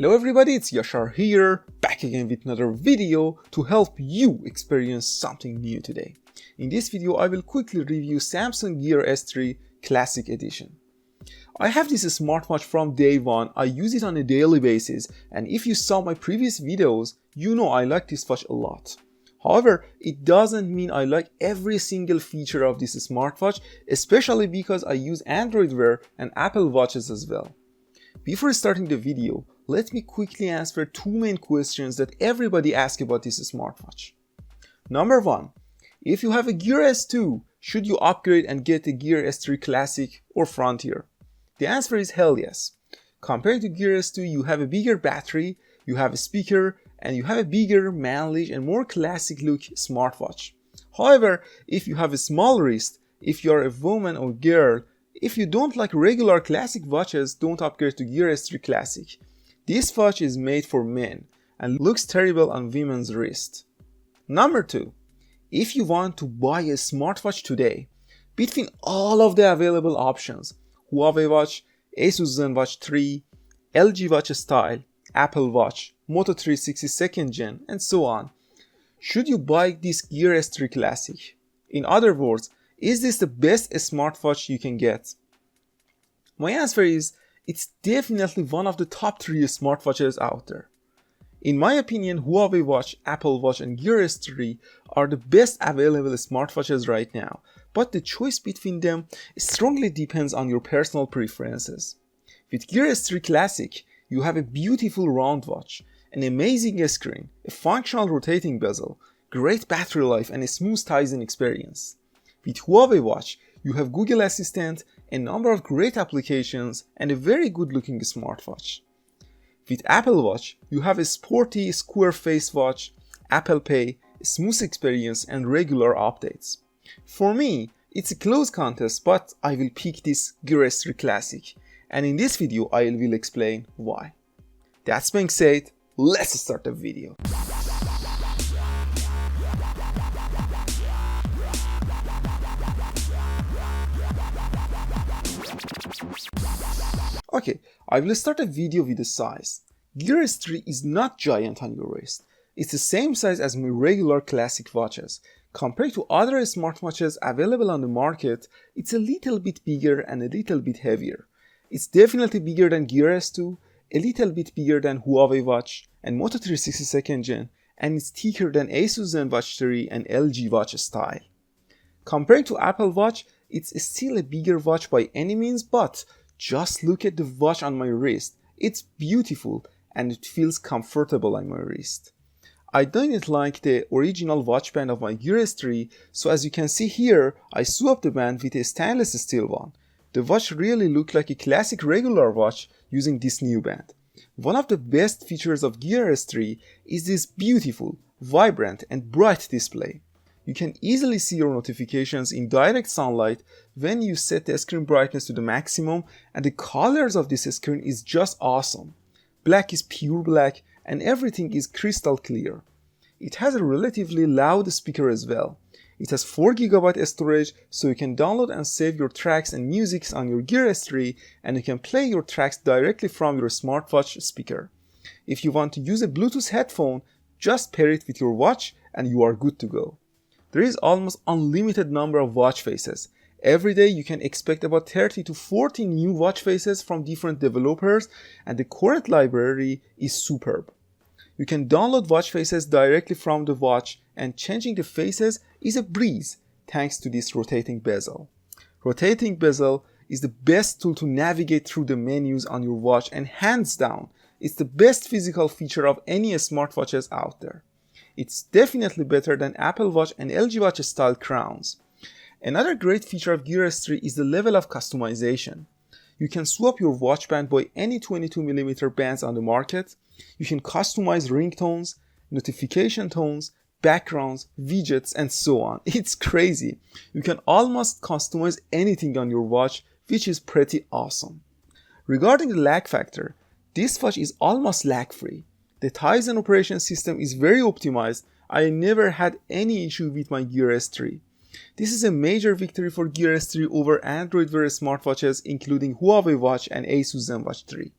Hello everybody, it's Yashar here, back again with another video to help you experience something new today. In this video, I will quickly review Samsung Gear S3 Classic Edition. I have this smartwatch from day one. I use it on a daily basis, and if you saw my previous videos, you know I like this watch a lot. However, it doesn't mean I like every single feature of this smartwatch, especially because I use Android Wear and Apple Watches as well. Before starting the video, let me quickly answer two main questions that everybody asks about this smartwatch. Number one, if you have a Gear S2, should you upgrade and get a Gear S3 Classic or Frontier? The answer is hell yes. Compared to Gear S2, you have a bigger battery, you have a speaker, and you have a bigger, manly, and more classic look smartwatch. However, if you have a small wrist, if you are a woman or girl, if you don't like regular classic watches, don't upgrade to Gear S3 Classic. This watch is made for men and looks terrible on women's wrist. Number two, if you want to buy a smartwatch today, between all of the available options, Huawei Watch, Asus ZenWatch 3, LG Watch Style, Apple Watch, Moto 360 2nd Gen, and so on, should you buy this Gear S3 Classic? In other words, is this the best smartwatch you can get? My answer is, it's definitely one of the top 3 smartwatches out there. In my opinion, Huawei Watch, Apple Watch, and Gear S3 are the best available smartwatches right now, but the choice between them strongly depends on your personal preferences. With Gear S3 Classic, you have a beautiful round watch, an amazing screen, a functional rotating bezel, great battery life, and a smooth Tizen experience. With Huawei Watch, you have Google Assistant, a number of great applications, and a very good looking smartwatch. With Apple Watch, you have a sporty square face watch, Apple Pay, a smooth experience, and regular updates. For me, it's a close contest, but I will pick this Gear S3 Classic, and in this video I will explain why. That being said, let's start the video. Okay, I will start a video with the size. Gear S3 is not giant on your wrist. It's the same size as my regular classic watches. Compared to other smartwatches available on the market, it's a little bit bigger and a little bit heavier. It's definitely bigger than Gear S2, a little bit bigger than Huawei Watch and Moto 360 2nd Gen, and it's thicker than Asus ZenWatch 3 and LG Watch Style. Compared to Apple Watch, it's still a bigger watch by any means, but just look at the watch on my wrist. It's beautiful and it feels comfortable on my wrist. I don't like the original watch band of my Gear S3, so as you can see here, I swapped the band with a stainless steel one. The watch really looked like a classic regular watch using this new band. One of the best features of Gear S3 is this beautiful, vibrant and bright display. You can easily see your notifications in direct sunlight when you set the screen brightness to the maximum, and the colors of this screen is just awesome. Black is pure black and everything is crystal clear. It has a relatively loud speaker as well. It has 4GB storage, so you can download and save your tracks and music on your Gear S3, and you can play your tracks directly from your smartwatch speaker. If you want to use a Bluetooth headphone, just pair it with your watch and you are good to go. There is almost unlimited number of watch faces. Every day you can expect about 30 to 40 new watch faces from different developers, and the current library is superb. You can download watch faces directly from the watch, and changing the faces is a breeze thanks to this rotating bezel. Rotating bezel is the best tool to navigate through the menus on your watch, and hands down, it's the best physical feature of any smartwatches out there. It's definitely better than Apple Watch and LG Watch Style crowns. Another great feature of Gear S3 is the level of customization. You can swap your watch band by any 22mm bands on the market. You can customize ringtones, notification tones, backgrounds, widgets, and so on. It's crazy. You can almost customize anything on your watch, which is pretty awesome. Regarding the lag factor, this watch is almost lag-free. The Tizen operation system is very optimized. I never had any issue with my Gear S3. This is a major victory for Gear S3 over Android Wear smartwatches including Huawei Watch and Asus ZenWatch 3.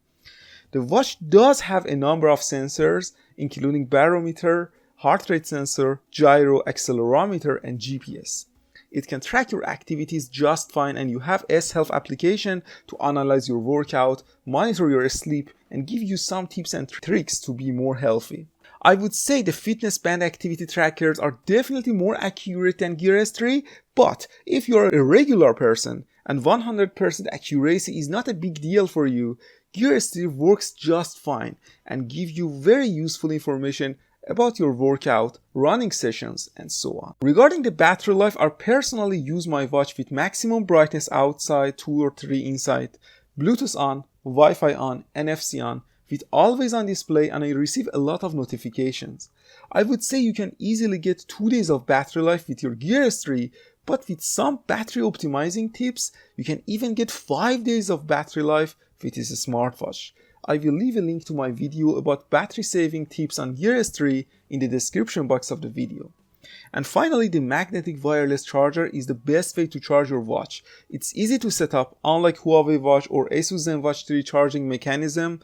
The watch does have a number of sensors, including barometer, heart rate sensor, gyro, accelerometer, and GPS. It can track your activities just fine, and you have S-Health application to analyze your workout, monitor your sleep, and give you some tips and tricks to be more healthy. I would say the fitness band activity trackers are definitely more accurate than Gear S3, but if you are a regular person and 100% accuracy is not a big deal for you, Gear S3 works just fine and give you very useful information about your workout, running sessions, and so on. Regarding the battery life, I personally use my watch with maximum brightness outside, 2 or 3 inside, Bluetooth on, Wi-Fi on, NFC on, with always on display, and I receive a lot of notifications. I would say you can easily get 2 days of battery life with your Gear S3, but with some battery optimizing tips, you can even get 5 days of battery life with this smartwatch. I will leave a link to my video about battery saving tips on Gear S3 in the description box of the video. And finally, the magnetic wireless charger is the best way to charge your watch. It's easy to set up, unlike Huawei watch or Asus ZenWatch 3 charging mechanism,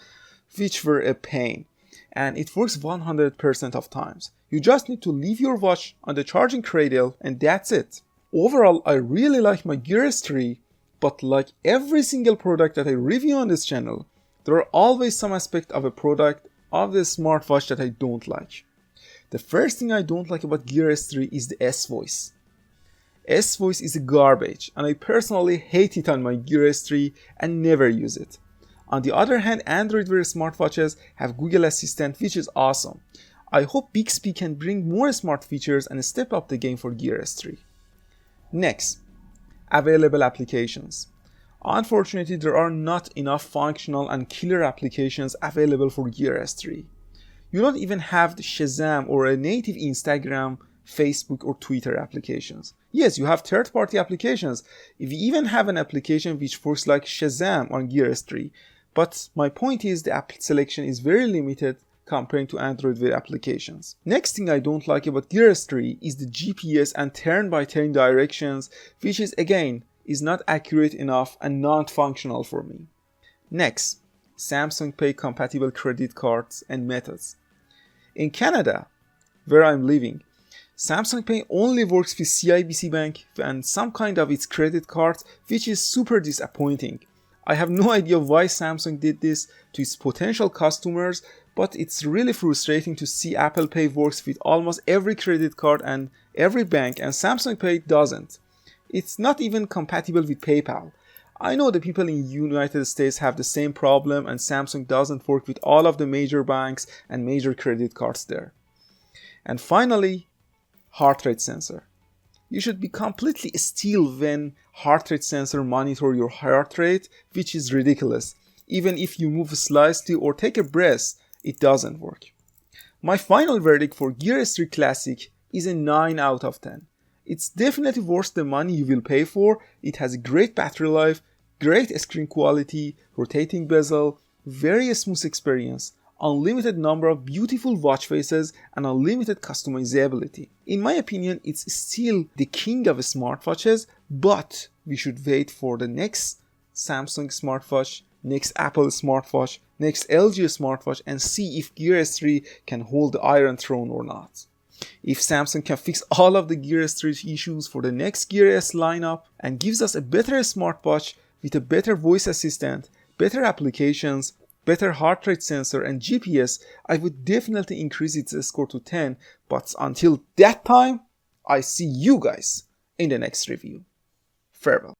which were a pain. And it works 100% of times. You just need to leave your watch on the charging cradle and that's it. Overall, I really like my Gear S3, but like every single product that I review on this channel, there are always some aspect of a product of the smartwatch that I don't like. The first thing I don't like about Gear S3 is the S-Voice. S-Voice is a garbage, and I personally hate it on my Gear S3 and never use it. On the other hand, Android Wear smartwatches have Google Assistant, which is awesome. I hope Bixby can bring more smart features and step up the game for Gear S3. Next, available applications. Unfortunately, there are not enough functional and killer applications available for Gear S3. You don't even have the Shazam or a native Instagram, Facebook, or Twitter applications. Yes, you have third-party applications. We even have an application which works like Shazam on Gear S3. But my point is the app selection is very limited comparing to Android Wear applications. Next thing I don't like about Gear S3 is the GPS and turn-by-turn directions, which is not accurate enough and non-functional for me. Next, Samsung Pay compatible credit cards and methods. In Canada, where I'm living, Samsung Pay only works with CIBC Bank and some kind of its credit cards, which is super disappointing. I have no idea why Samsung did this to its potential customers, but it's really frustrating to see Apple Pay works with almost every credit card and every bank, and Samsung Pay doesn't. It's not even compatible with PayPal. I know the people in United States have the same problem, and Samsung doesn't work with all of the major banks and major credit cards there. And finally, heart rate sensor. You should be completely still when heart rate sensor monitor your heart rate, which is ridiculous. Even if you move slightly or take a breath, it doesn't work. My final verdict for Gear S3 Classic is a 9 out of 10. It's definitely worth the money you will pay for. It has a great battery life, great screen quality, rotating bezel, very smooth experience, unlimited number of beautiful watch faces, and unlimited customizability. In my opinion, it's still the king of smartwatches, but we should wait for the next Samsung smartwatch, next Apple smartwatch, next LG smartwatch, and see if Gear S3 can hold the Iron Throne or not. If Samsung can fix all of the Gear S3 issues for the next Gear S lineup and gives us a better smartwatch with a better voice assistant, better applications, better heart rate sensor, and GPS, I would definitely increase its score to 10. But until that time, I see you guys in the next review. Farewell.